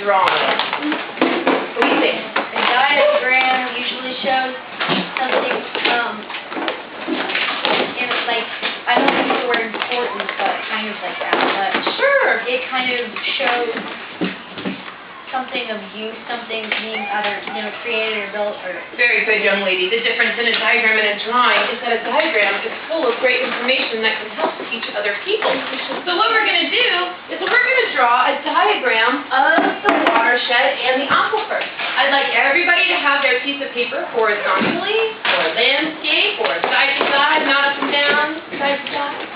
drawing? What do you think? A diagram usually shows something, like, I don't use the word important, but kind of like that, but Sure. it kind of shows something of use, something being either, created or built, or... Very good, young lady. The difference in a diagram and a drawing is that a diagram is full of great information that can help teach other people. So what we're going to do is we're going to draw a diagram of the watershed and the aquifer. I'd like everybody to have their piece of paper horizontally, or landscape, or side to side, not up and down, side to side.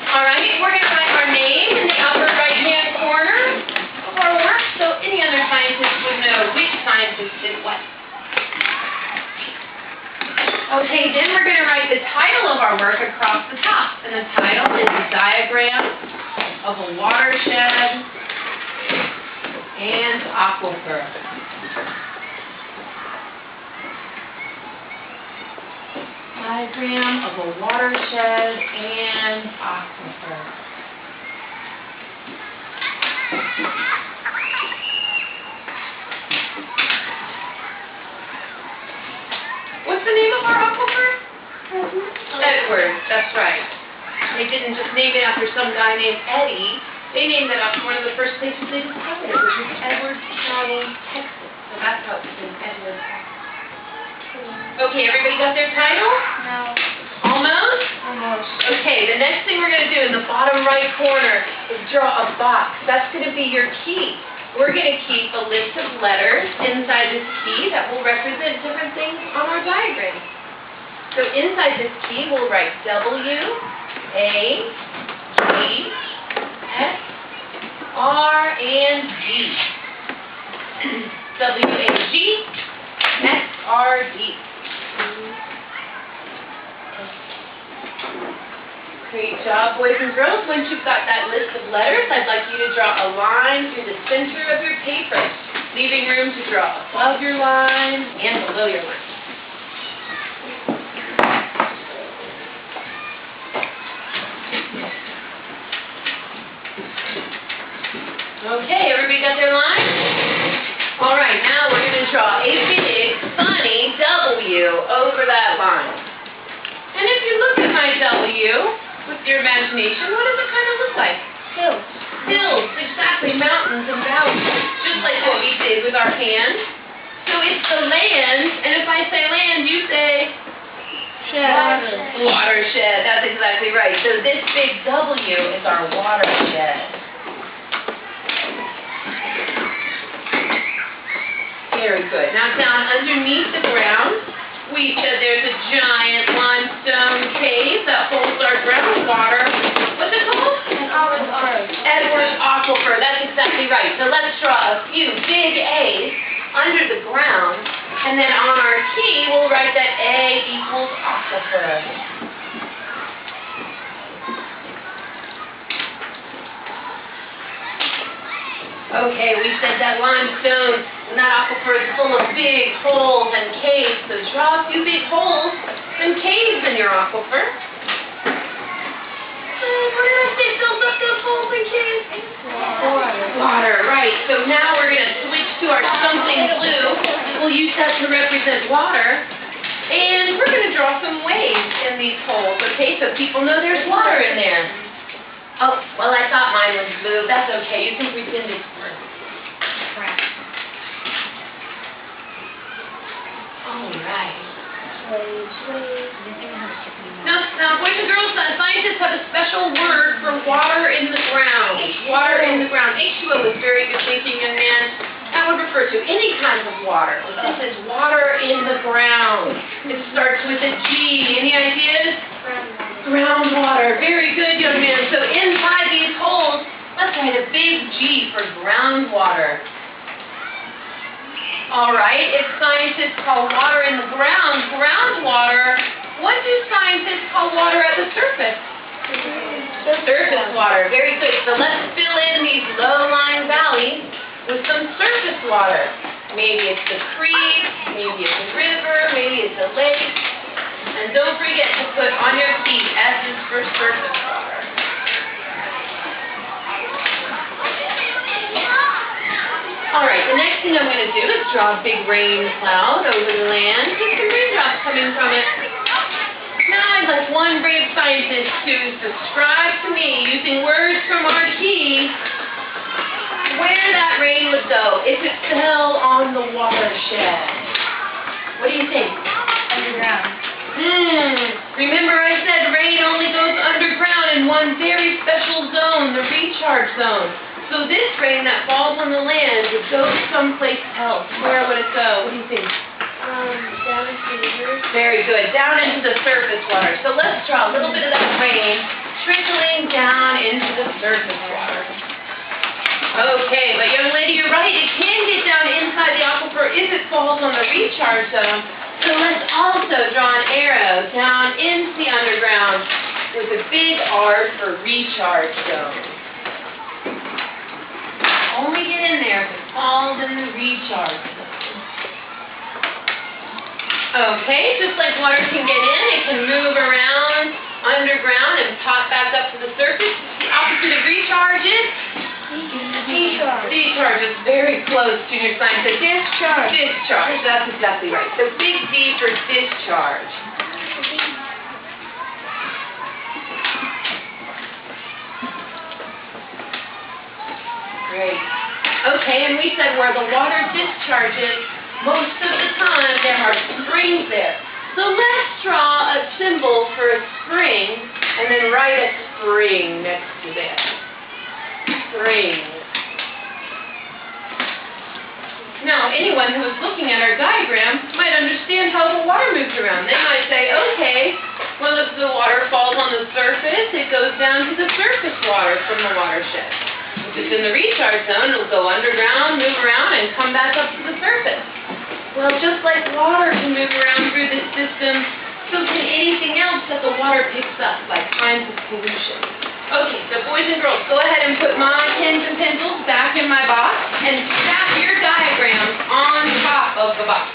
All right, we're going to write our name in the upper right-hand corner of our work, so any other scientist would know which scientist did what. Okay, then we're going to write the title of our work across the top, and the title is a diagram of a watershed and aquifer. Diagram of a watershed and aquifer. What's the name of our aquifer? Edward, that's right. They didn't just name it after some guy named Eddie. They named it after one of the first places they discovered it, which was Edward County, Texas. So that's how it's in Edward, Texas. Okay, everybody got their title? No. Almost? Almost. Okay, the next thing we're going to do in the bottom right corner is draw a box. That's going to be your key. We're going to keep a list of letters inside this key that will represent different things on our diagram. So inside this key, we'll write W, A, G, S, R, and D. W, A, G, S, R, D. Great job, boys and girls. Once you've got that list of letters, I'd like you to draw a line through the center of your paper, leaving room to draw above your line and below your line. Okay, everybody got their line? All right, now we're going to draw a big, funny W over that line. And if you look at my W with your imagination, what does it kind of look like? Hills. Hills, exactly, mountains and valleys, just like what we did with our hands. So it's the land, and if I say land, you say? Watershed. Watershed, that's exactly right. So this big W is our watershed. Very good. Now down underneath the ground, we said there's a giant limestone cave that holds our groundwater. What's it called? Edward's Aquifer. That's exactly right. So let's draw a few big A's under the ground, and then on our key, we'll write that A equals aquifer. Okay, we said that limestone and that aquifer is full of big holes and caves, so draw a few big holes and caves in your aquifer. What did I say fills up those holes and caves? Water, right. So now we're going to switch to our something blue. We'll use that to represent water. And we're going to draw some waves in these holes, okay, so people know there's water in there. Oh, well, I thought mine was blue. That's okay. You can pretend it's blue. All right. Now, boys and girls, scientists have a special word for water in the ground. Water in the ground. H2O is very good thinking, young man. That would refer to any kind of water. This is water in the ground. It starts with a G. Any ideas? Groundwater. Very good, young man. So inside these holes, let's write a big G for groundwater. All right, if scientists call water in the ground groundwater, what do scientists call water at the surface? Surface water. Very good. So let's fill in these low-lying valleys with some surface water. Maybe it's a creek, maybe it's a river, maybe it's a lake. And don't forget to put on your feet S is for surface water. All right, the next thing I'm going to do is draw a big rain cloud over the land. Get some raindrops coming from it. Now I'd like one brave scientist to describe to me, using words from our key, where that rain would go if it fell on the watershed. What do you think? Underground. Remember I said rain only goes underground in one very special zone, the recharge zone. So this rain that falls on the land would go someplace else. Where would it go? What do you think? Down into the river. Very good. Down into the surface water. So let's draw a little bit of that rain trickling down into the surface water. Okay, but young lady, you're right. It can get down inside the aquifer if it falls on the recharge zone. So let's also draw an arrow down into the underground with a big R for recharge zone. Only get in there if it falls in the recharge zone. Okay, just like water can get in, it can move around underground and pop back up to the surface. The opposite of recharge is? Discharge. Discharge is very close, junior scientist. Discharge. Discharge, that's exactly right. So big D for discharge. Great. Okay, and we said where the water discharges, most of the time there are springs there. So let's draw a symbol for a spring and then write a spring next to that. Spring. Now, anyone who is looking at our diagram might understand how the water moves around. They might say, okay, well, if the water falls on the surface, it goes down to the surface water from the watershed. If it's in the recharge zone, it'll go underground, move around, and come back up to the surface. Well, just like water can move around through this system, so can anything else that the water picks up, like kinds of pollution. Okay, so boys and girls, go ahead and put my pens and pencils back in my box and stack your diagrams on top of the box.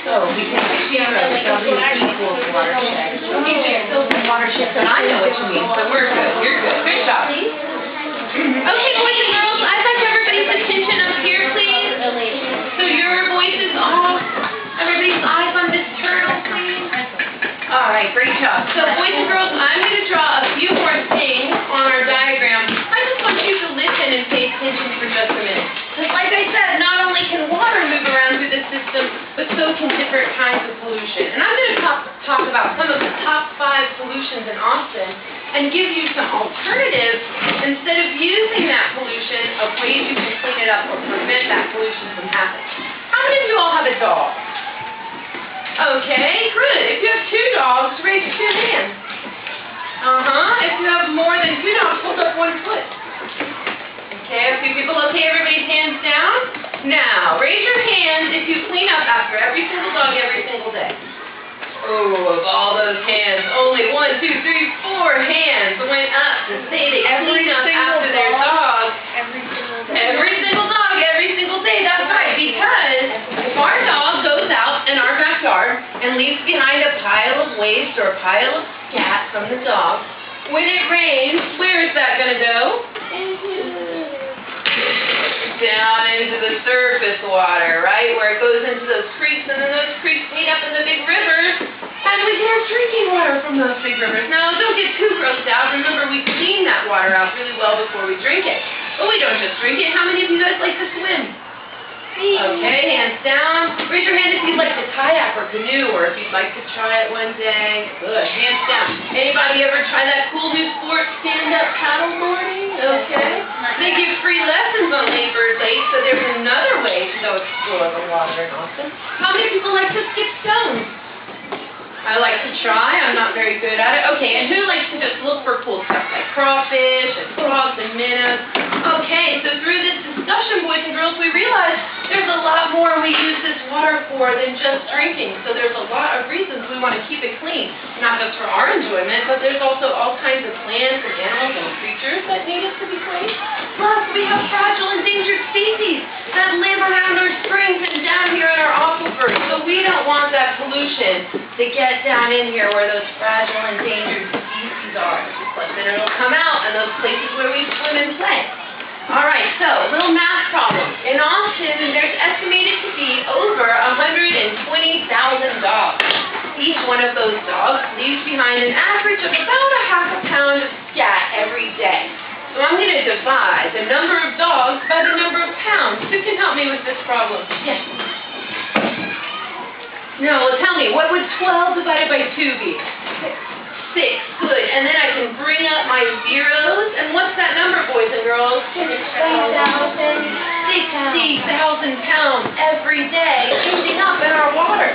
So we can share a W equals watershed. Okay, so watershed, and I know what you mean, so we're good. You're good. Good job. Okay, boys and girls, I'd like everybody's attention up here, please. So your voices off. Everybody's eyes on this turtle, please. All right, great job. So boys and girls, I'm going to draw a few more things on our diagram. I just want you to listen and pay attention for just a minute. Because like I said, not only can water move around through the system, but so can different kinds of pollution. And I'm going to talk about some of the top 5 pollutions in Austin and give you some alternatives instead of using that pollution of ways you can clean it up or prevent that pollution from happening. How many of you all have a dog? Okay, good. If you have 2 dogs, raise your hand. If you have more than 2 dogs, hold up 1 foot. Okay, a few people. Okay, everybody's hands down. Now, raise your hands if you clean up after every single dog every single day. Oh, of all those hands, only 1, 2, 3, 4 hands went up to say they clean up after their dog. Every single dog, every single day. That's right, because if our dog goes out in our backyard and leaves behind a pile of waste or a pile of scat from the dog, when it rains, where is that going to go? Down into the surface water, right? Where it goes into those creeks, and then those creeks meet drinking water from those big rivers. Now, don't get too grossed out. Remember, we clean that water out really well before we drink it. But we don't just drink it. How many of you guys like to swim? Okay, hands down. Raise your hand if you'd like to kayak or canoe, or if you'd like to try it one day. Good, hands down. Anybody ever try that cool new sport, stand-up paddleboarding? Okay. They give free lessons on Labor Lake, so there's another way to go explore the water in Austin. How many people like to skip stones? I like to try. I'm not very good at it. Okay, and who likes to just look for cool stuff like crawfish and frogs and minnows? Okay, so through this discussion, boys and girls, we realized there's a lot more we use this water for than just drinking. So there's a lot of reasons we want to keep it clean. Not just for our enjoyment, but there's also all kinds of plants and animals and creatures that need it to be clean. Plus, we have fragile endangered species that live around our springs and down here in our aquifers. So we don't want that pollution to get down in here where those fragile endangered species are. But then it'll come out in those places where we swim and play. All right, so little math problem. In Austin, there's estimated to be over 120,000 dogs. Each one of those dogs leaves behind an average of about a half a pound of scat every day. So I'm going to divide the number of dogs by the number of pounds. Who can help me with this problem? Yes. No, well, tell me, what would 12 divided by 2 be? 6. Good. And then I can bring up my zeros. And what's that number, boys and girls? 60,000 pounds every day ending up in our water.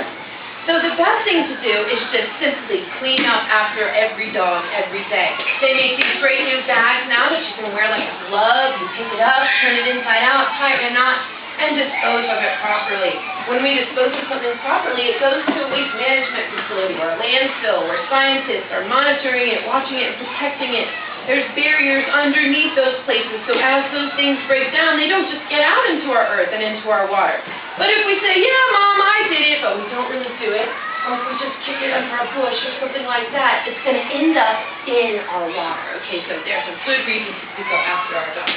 So the best thing to do is just simply clean up after every dog every day. They make these great new bags now that you can wear like a glove. You pick it up, turn it inside out, tie it in a knot, and dispose of it properly. When we dispose of something properly, it goes to a waste management facility or a landfill where scientists are monitoring it, watching it, and protecting it. There's barriers underneath those places, so as those things break down, they don't just get out into our earth and into our water. But if we say, yeah, Mom, I did it, but we don't really do it, or if we just kick it under a bush or something like that, it's going to end up in our water. Okay, so there's some good reasons to go after our dogs.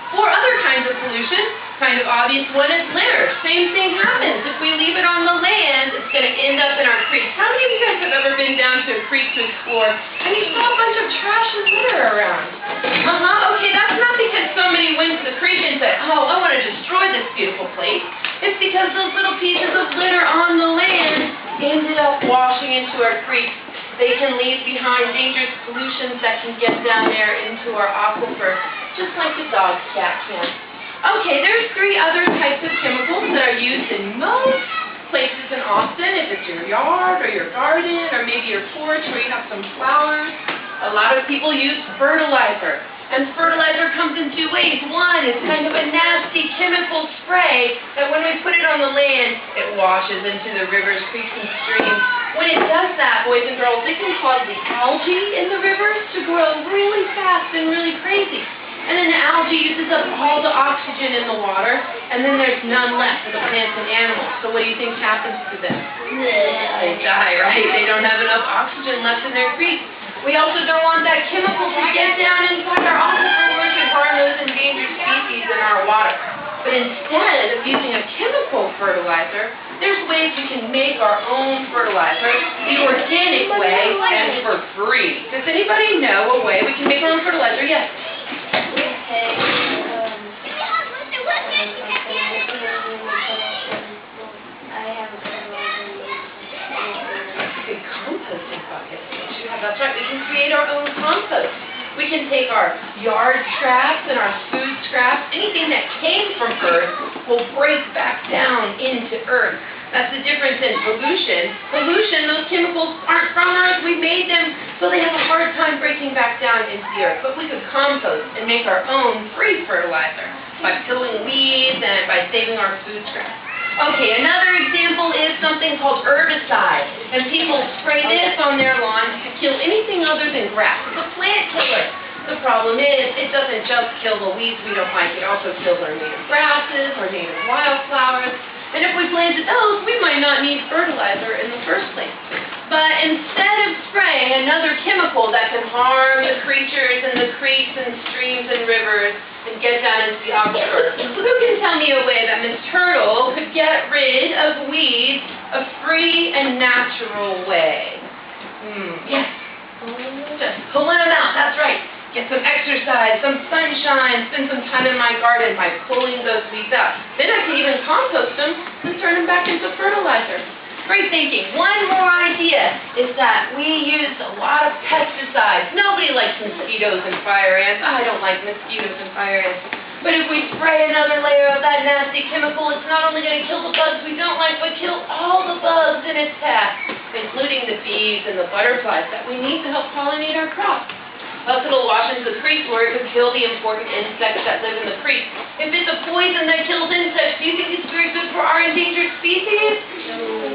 For other kinds of pollution, kind of obvious one is litter. Same thing happens. If we leave it on the land, it's going to end up in our creeks. How many of you guys have ever been down to a creek to explore and you saw a bunch of trash and litter around? Okay, that's not because somebody went to the creek and said, oh, I want to destroy this beautiful place. It's because those little pieces of litter on the land ended up washing into our creeks. They can leave behind dangerous pollutions that can get down there into our aquifer, just like the dog scat can. Okay, there's 3 other types of chemicals that are used in most places in Austin. If it's your yard or your garden or maybe your porch where you have some flowers, a lot of people use fertilizer. And fertilizer comes in 2 ways. One is kind of a nasty chemical spray that when we put it on the land, it washes into the rivers, creeks, and streams. When it does that, boys and girls, it can cause the algae in the rivers to grow really fast and really crazy. And then the algae uses up all the oxygen in the water, and then there's none left for the plants and animals. So what do you think happens to them? They die, right? They don't have enough oxygen left in their creeks. We also don't want that chemical to get down inside our aquifers and harm those endangered species in our water. But instead of using a chemical fertilizer, there's ways we can make our own fertilizer the organic way and for free. Does anybody know a way we can make our own fertilizer? Yes? Composting bucket. That's right, we can create our own compost. We can take our yard scraps and our food scraps, anything that came from Earth will break back down into Earth. That's the difference in pollution. Pollution, those chemicals aren't from Earth, we made them, so they have a hard time breaking back down into the Earth. But we could compost and make our own free fertilizer by killing weeds and by saving our food scraps. Okay, another example is something called herbicide. And people spray this on their lawns to kill anything other than grass. It's a plant killer. The problem is, it doesn't just kill the weeds we don't like, it also kills our native grasses, our native wildflowers. And if we planted those, we might not need fertilizer in the first place. But instead of spraying another chemical that can harm the creatures in the creeks and streams and rivers and get down into the aquifer, who can tell me a way that Miss Turtle could get rid of weeds a free and natural way? Yes. Just pulling them out, that's right. Get some exercise, some sunshine, spend some time in my garden by pulling those weeds out. Then I can even compost them and turn them back into fertilizer. Great thinking. One more idea is that we use a lot of pesticides. Nobody likes mosquitoes and fire ants. I don't like mosquitoes and fire ants. But if we spray another layer of that nasty chemical, it's not only going to kill the bugs we don't like, but kill all the bugs in its path, including the bees and the butterflies that we need to help pollinate our crops. Plus it'll wash into the creek where it can kill the important insects that live in the creek. If it's a poison that kills insects, do you think it's very good for our endangered species?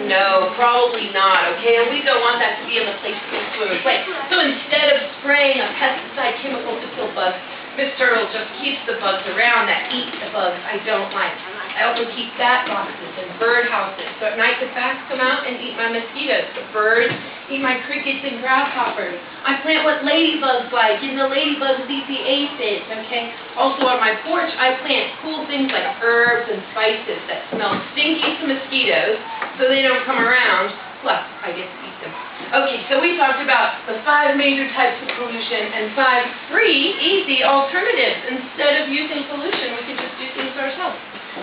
No, probably not, okay? And we don't want that to be in the place we swim and play. So instead of spraying a pesticide chemical to kill bugs, Miss Turtle just keeps the bugs around that eat the bugs I don't like. I also keep bat boxes and bird houses. So at night the bats come out and eat my mosquitoes. The birds eat my crickets and grasshoppers. I plant what ladybugs like, and the ladybugs eat the aphids, okay? Also on my porch I plant cool things like herbs and spices that smell stinky to mosquitoes so they don't come around. Plus, I get to eat them. Okay, so we talked about the 5 major types of pollution and 5 free, easy alternatives. Instead of using pollution, we can just do things ourselves.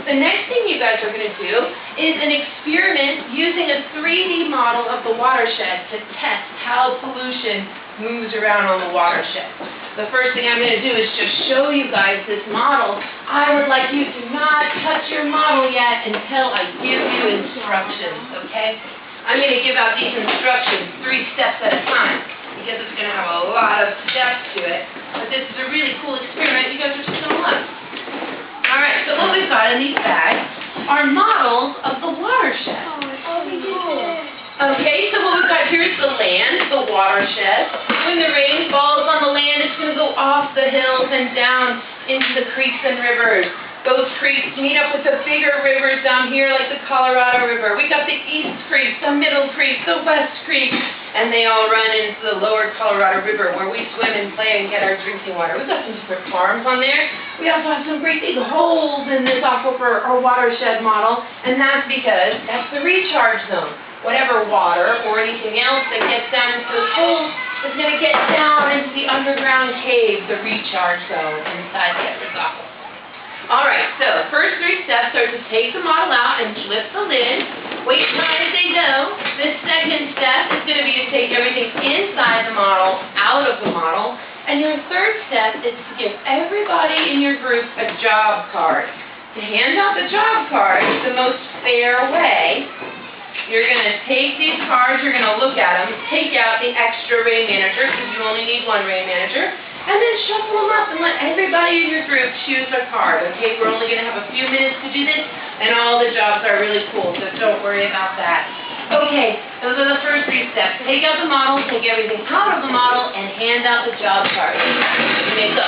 The next thing you guys are going to do is an experiment using a 3D model of the watershed to test how pollution moves around on the watershed. The first thing I'm going to do is just show you guys this model. I would like you to not touch your model yet until I give you instructions, okay? I'm going to give out these instructions 3 steps at a time because it's going to have a lot of steps to it. But this is a really cool experiment. You guys are just going to love. Alright, so what we've got in these bags are models of the watershed. Okay, so what we've got here is the land, the watershed. When the rain falls on the land, it's going to go off the hills and down into the creeks and rivers. Those creeks meet up with the bigger rivers down here like the Colorado River. We got the East Creek, the Middle Creek, the West Creek, and they all run into the lower Colorado River where we swim and play and get our drinking water. We've got some different farms on there. We also have some great big holes in this aquifer or watershed model, and that's because that's the recharge zone. Whatever water or anything else that gets down into those holes is going to get down into the underground cave, the recharge zone inside the aquifer. Alright, so first 3 steps are to take the model out and flip the lid. Wait till I say go. The second step is going to be to take everything inside the model out of the model. And your third step is to give everybody in your group a job card. To hand out the job card is the most fair way. You're going to take these cards, you're going to look at them, take out the extra rain manager because you only need 1 rain manager. And then shuffle them up and let everybody in your group choose a card, okay? We're only going to have a few minutes to do this, and all the jobs are really cool, so don't worry about that. Okay, those are the first 3 steps. Take out the model, take everything out of the model, and hand out the job card. You may go.